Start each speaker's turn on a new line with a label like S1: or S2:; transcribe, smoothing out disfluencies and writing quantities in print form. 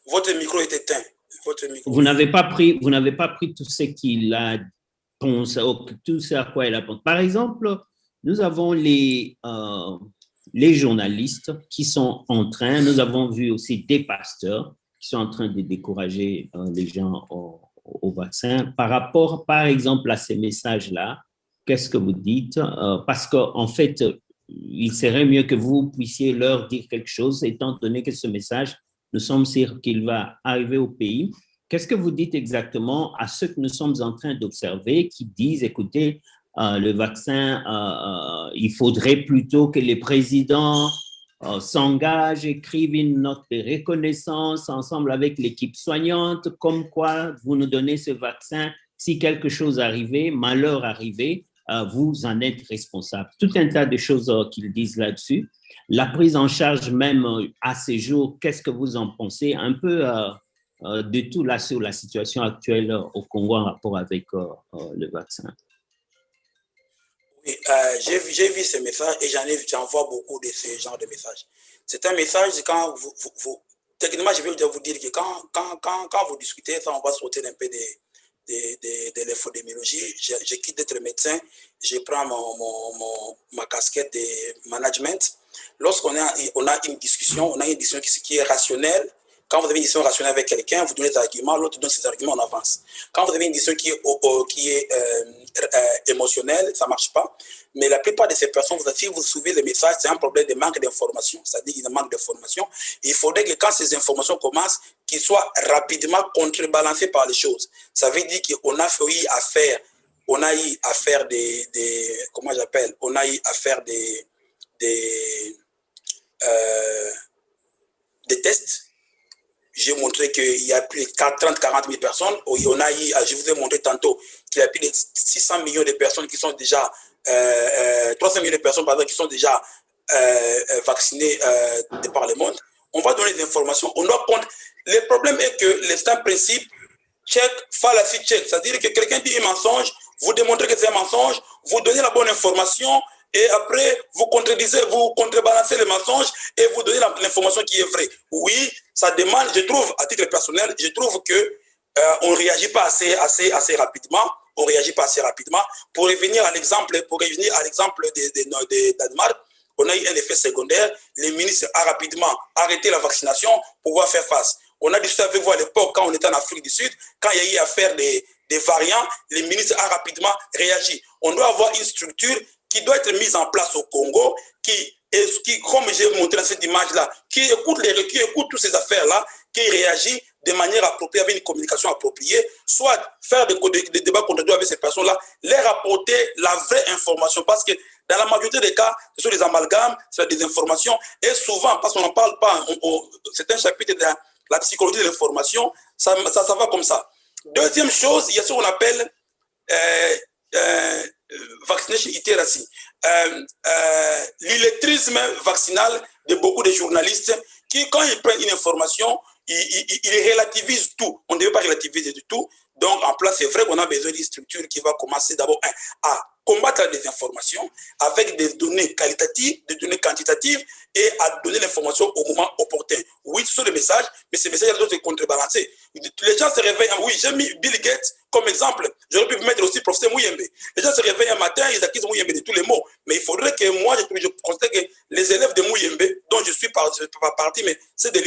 S1: Votre micro est éteint. Votre micro.
S2: Vous n'avez pas pris tout ce qu'il a pensé, tout ce à quoi il a pensé. Par exemple, nous avons les journalistes qui sont en train, nous avons vu aussi des pasteurs qui sont en train de décourager les gens au vaccin. Par rapport, par exemple, à ces messages-là, qu'est-ce que vous dites? Parce qu'en fait, il serait mieux que vous puissiez leur dire quelque chose, étant donné que ce message, nous sommes sûrs qu'il va arriver au pays. Qu'est-ce que vous dites exactement à ceux que nous sommes en train d'observer qui disent, écoutez, le vaccin, il faudrait plutôt que les présidents s'engagent, écrivent une note de reconnaissance ensemble avec l'équipe soignante, comme quoi vous nous donnez ce vaccin, si quelque chose arrivait, malheur arrivait, vous en êtes responsable. Tout un tas de choses qu'ils disent là-dessus. La prise en charge même à ces jours, qu'est-ce que vous en pensez? Un peu de tout là sur la situation actuelle au Congo en rapport avec le vaccin.
S1: Oui, j'ai vu ces messages et j'en vois beaucoup de ce genre de messages. C'est un message quand techniquement, je vais vous dire que quand vous discutez, ça, on va sortir un peu de l'infodémiologie. Je quitte d'être médecin, je prends ma casquette de management. Lorsqu'on a une discussion, qui est rationnelle. Quand vous avez une discussion rationnelle avec quelqu'un, vous donnez des arguments, l'autre donne ses arguments, on avance. Quand vous avez une discussion qui est émotionnelle, ça ne marche pas. Mais la plupart de ces personnes, si vous suivez les messages, c'est un problème de manque d'information. C'est-à-dire qu'il manque d'information. Il faudrait que quand ces informations commencent, qu'ils soient rapidement contrebalancées par les choses. Ça veut dire qu'on a eu à faire comment j'appelle, on a eu à faire des tests. J'ai montré qu'il y a plus de 30-40 000 personnes. On a eu, je vous ai montré tantôt qu'il y a plus de 600 millions de personnes qui sont déjà, 300 millions de personnes par exemple, qui sont déjà vaccinées de par le monde. On va donner des informations. On doit prendre. Le problème est que c'est un principe check, fallacy check. C'est-à-dire que quelqu'un dit un mensonge, vous démontrez que c'est un mensonge, vous donnez la bonne information et après vous contredisez, vous contrebalancez le mensonge et vous donnez l'information qui est vraie. Oui, ça demande, je trouve, à titre personnel, je trouve que on ne réagit pas assez rapidement. On ne réagit pas assez rapidement. Pour revenir à l'exemple de Danemark, on a eu un effet secondaire. Le ministre a rapidement arrêté la vaccination pour pouvoir faire face. On a discuté avec vous à l'époque, quand on était en Afrique du Sud, quand il y a eu affaire des variants, le ministre a rapidement réagi. On doit avoir une structure qui doit être mise en place au Congo, qui comme j'ai montré dans cette image-là, qui écoute toutes ces affaires-là, qui réagit de manière appropriée, avec une communication appropriée, soit faire des débats contre avec ces personnes-là, leur apporter la vraie information. Parce que dans la majorité des cas, ce sont des amalgames, c'est des informations, et souvent, parce qu'on n'en parle pas, c'est un chapitre de la psychologie de l'information, ça va comme ça. Deuxième chose, il y a ce qu'on appelle vaccination literacy, l'illettrisme vaccinal de beaucoup de journalistes qui, quand ils prennent une information, ils relativisent tout. On ne devait pas relativiser du tout. Donc, en place, c'est vrai qu'on a besoin d'une structure qui va commencer d'abord à combattre la désinformation avec des données qualitatives, des données quantitatives et à donner l'information au moment opportun. Oui, ce sont des messages, mais ces messages doivent être contrebalancés. Les gens se réveillent. Oui, j'ai mis Bill Gates comme exemple. J'aurais pu mettre aussi professeur Mouyembe. Les gens se réveillent un matin, ils accusent Mouyembe de tous les mots. Mais il faudrait que moi, je constate que les élèves de Mouyembe, dont je suis parti, mais c'est des